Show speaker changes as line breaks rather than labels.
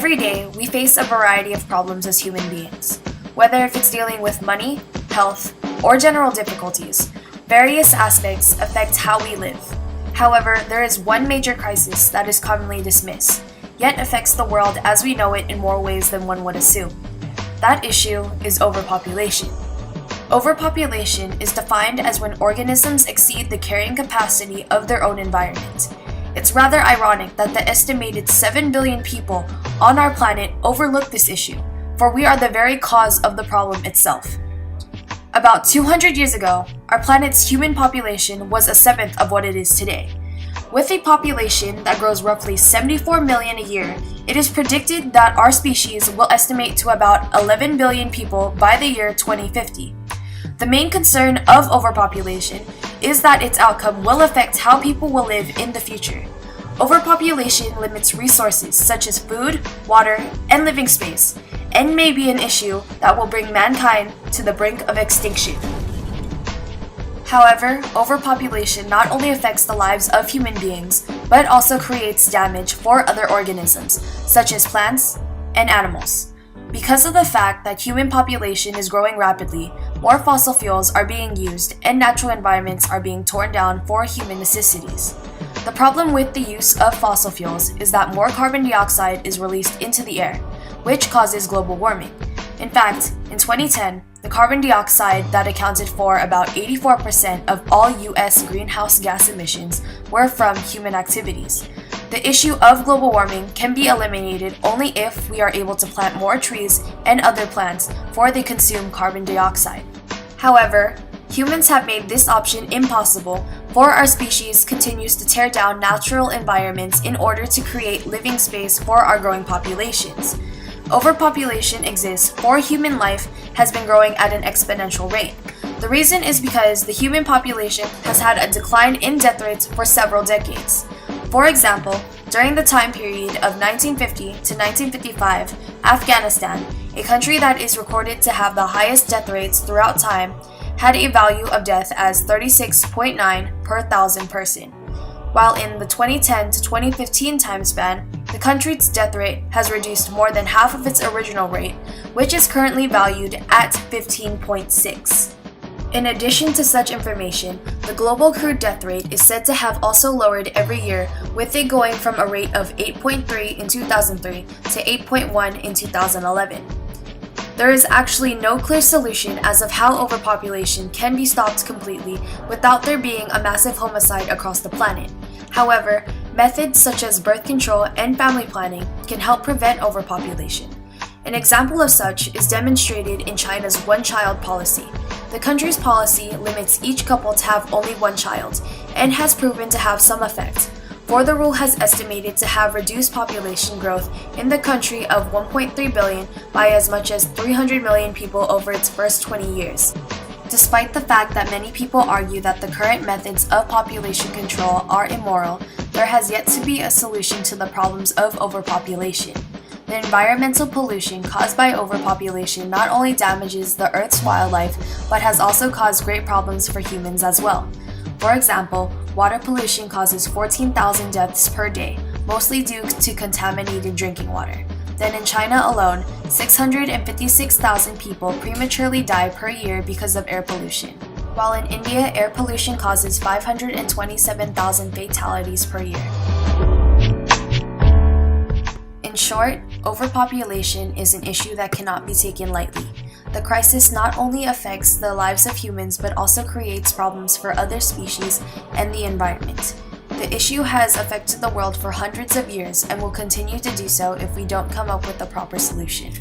Every day, we face a variety of problems as human beings. Whether if it's dealing with money, health, or general difficulties, various aspects affect how we live. However, there is one major crisis that is commonly dismissed, yet affects the world as we know it in more ways than one would assume. That issue is overpopulation. Overpopulation is defined as when organisms exceed the carrying capacity of their own environment. It's rather ironic that the estimated 7 billion people on our planet overlook this issue, for we are the very cause of the problem itself. About 200 years ago, our planet's human population was a seventh of what it is today. With a population that grows roughly 74 million a year, it is predicted that our species will estimate to about 11 billion people by the year 2050. The main concern of overpopulation is that its outcome will affect how people will live in the future. Overpopulation limits resources such as food, water, and living space, and may be an issue that will bring mankind to the brink of extinction. However, overpopulation not only affects the lives of human beings, but also creates damage for other organisms, such as plants and animals. Because of the fact that human population is growing rapidly, more fossil fuels are being used and natural environments are being torn down for human necessities. The problem with the use of fossil fuels is that more carbon dioxide is released into the air, which causes global warming. In fact, in 2010, the carbon dioxide that accounted for about 84% of all US greenhouse gas emissions were from human activities. The issue of global warming can be eliminated only if we are able to plant more trees and other plants for they consume carbon dioxide. However, humans have made this option impossible, for our species continues to tear down natural environments in order to create living space for our growing populations. Overpopulation exists for human life has been growing at an exponential rate. The reason is because the human population has had a decline in death rates for several decades. For example, during the time period of 1950 to 1955, Afghanistan, a country that is recorded to have the highest death rates throughout time, had a value of death as 36.9 per 1,000 person. While in the 2010 to 2015 time span, the country's death rate has reduced more than half of its original rate, which is currently valued at 15.6. In addition to such information, the global crude death rate is said to have also lowered every year, with it going from a rate of 8.3 in 2003 to 8.1 in 2011. There is actually no clear solution as of how overpopulation can be stopped completely without there being a massive homicide across the planet. However, methods such as birth control and family planning can help prevent overpopulation. An example of such is demonstrated in China's one-child policy. The country's policy limits each couple to have only one child, and has proven to have some effect, for the rule has estimated to have reduced population growth in the country of 1.3 billion by as much as 300 million people over its first 20 years. Despite the fact that many people argue that the current methods of population control are immoral, there has yet to be a solution to the problems of overpopulation. The environmental pollution caused by overpopulation not only damages the Earth's wildlife, but has also caused great problems for humans as well. For example, water pollution causes 14,000 deaths per day, mostly due to contaminated drinking water. Then in China alone, 656,000 people prematurely die per year because of air pollution. While in India, air pollution causes 527,000 fatalities per year. In short, overpopulation is an issue that cannot be taken lightly. The crisis not only affects the lives of humans but also creates problems for other species and the environment. The issue has affected the world for hundreds of years and will continue to do so if we don't come up with a proper solution.